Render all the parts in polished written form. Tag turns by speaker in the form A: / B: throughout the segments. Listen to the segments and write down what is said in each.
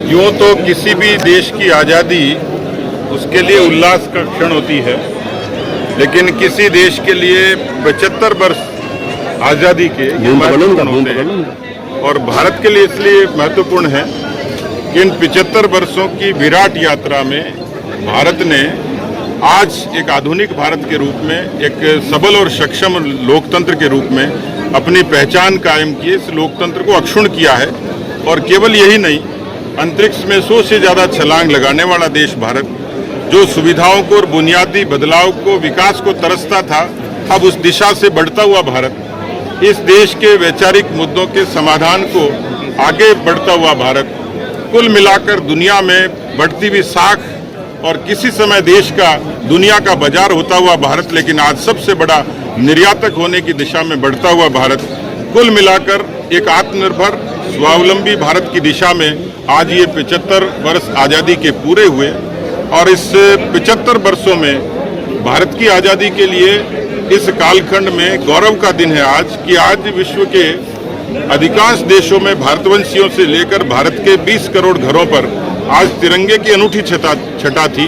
A: यूँ तो किसी भी देश की आज़ादी उसके लिए उल्लास का क्षण होती है, लेकिन किसी देश के लिए 75 वर्ष आज़ादी के ये महत्वपूर्ण होते हैं। और भारत के लिए इसलिए महत्वपूर्ण है कि इन 75 वर्षों की विराट यात्रा में भारत ने आज एक आधुनिक भारत के रूप में, एक सबल और सक्षम लोकतंत्र के रूप में अपनी पहचान कायम की। इस लोकतंत्र को अक्षुण्ण किया है और केवल यही नहीं, अंतरिक्ष में 100 से ज़्यादा छलांग लगाने वाला देश भारत, जो सुविधाओं को और बुनियादी बदलाव को, विकास को तरसता था, अब उस दिशा से बढ़ता हुआ भारत, इस देश के वैचारिक मुद्दों के समाधान को आगे बढ़ता हुआ भारत, कुल मिलाकर दुनिया में बढ़ती हुई साख और किसी समय देश का, दुनिया का बाजार होता हुआ भारत, लेकिन आज सबसे बड़ा निर्यातक होने की दिशा में बढ़ता हुआ भारत, कुल मिलाकर एक आत्मनिर्भर स्वावलंबी भारत की दिशा में आज ये 75 वर्ष आज़ादी के पूरे हुए। और इस 75 वर्षों में भारत की आज़ादी के लिए इस कालखंड में गौरव का दिन है आज, कि आज विश्व के अधिकांश देशों में भारतवंशियों से लेकर भारत के 20 करोड़ घरों पर आज तिरंगे की अनूठी छटा थी।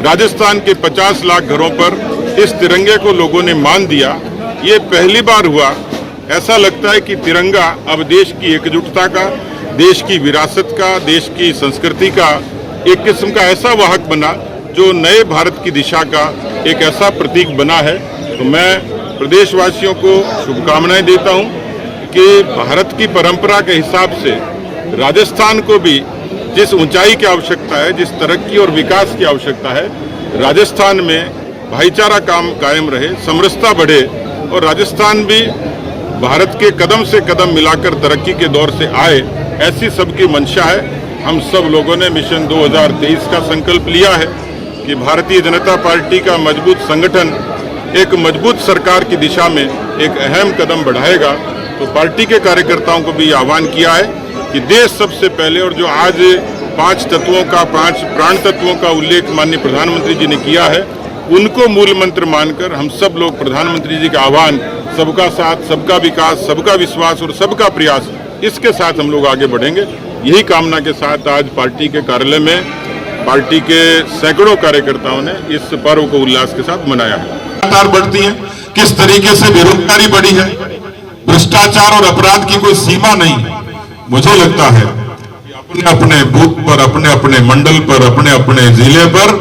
A: राजस्थान के 50 लाख घरों पर इस तिरंगे को लोगों ने मान दिया। ये पहली बार हुआ। ऐसा लगता है कि तिरंगा अब देश की एकजुटता का, देश की विरासत का, देश की संस्कृति का एक किस्म का ऐसा वाहक बना जो नए भारत की दिशा का एक ऐसा प्रतीक बना है। तो मैं प्रदेशवासियों को शुभकामनाएं देता हूं कि भारत की परंपरा के हिसाब से राजस्थान को भी जिस ऊंचाई की आवश्यकता है, जिस तरक्की और विकास की आवश्यकता है, राजस्थान में भाईचारा कायम रहे, समरसता बढ़े और राजस्थान भी भारत के कदम से कदम मिलाकर तरक्की के दौर से आए, ऐसी सबकी मंशा है। हम सब लोगों ने मिशन 2023 का संकल्प लिया है कि भारतीय जनता पार्टी का मजबूत संगठन एक मजबूत सरकार की दिशा में एक अहम कदम बढ़ाएगा। तो पार्टी के कार्यकर्ताओं को भी आह्वान किया है कि देश सबसे पहले, और जो आज 5 तत्वों का, 5 प्राण तत्वों का उल्लेख माननीय प्रधानमंत्री जी ने किया है, उनको मूल मंत्र मानकर हम सब लोग प्रधानमंत्री जी का आह्वान, सबका साथ, सबका विकास, सबका विश्वास और सबका प्रयास, इसके साथ हम लोग आगे बढ़ेंगे। यही कामना के साथ आज पार्टी के कार्यालय में पार्टी के सैकड़ों कार्यकर्ताओं ने इस पर्व को उल्लास के साथ मनाया है।
B: लगातार बढ़ती है, किस तरीके से बेरोजगारी बढ़ी है, भ्रष्टाचार और अपराध की कोई सीमा नहीं है। मुझे लगता है अपने अपने बूथ पर, अपने अपने मंडल पर, अपने अपने जिले पर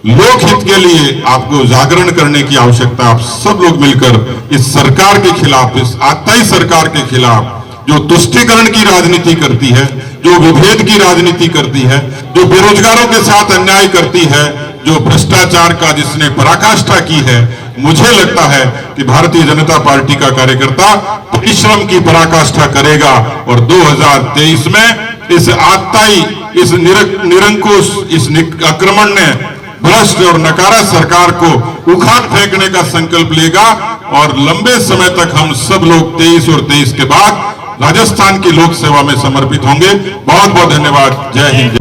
B: लोकहित के लिए आपको जागरण करने की आवश्यकता। आप सब लोग मिलकर इस सरकार के खिलाफ, इस आताई सरकार के खिलाफ, जो तुष्टीकरण की राजनीति करती है, जो विभेद की राजनीति करती है, जो बेरोजगारों के साथ अन्याय करती है, जो भ्रष्टाचार का जिसने पराकाष्ठा की है, मुझे लगता है कि भारतीय जनता पार्टी का कार्यकर्ता परिश्रम की पराकाष्ठा करेगा और 2023 में इस आताई, इस निरंकुश, इस आक्रमण ने भ्रष्ट और नकारा सरकार को उखाड़ फेंकने का संकल्प लेगा और लंबे समय तक हम सब लोग 23 और 23 के बाद राजस्थान की लोक सेवा में समर्पित होंगे। बहुत बहुत धन्यवाद। जय हिंद।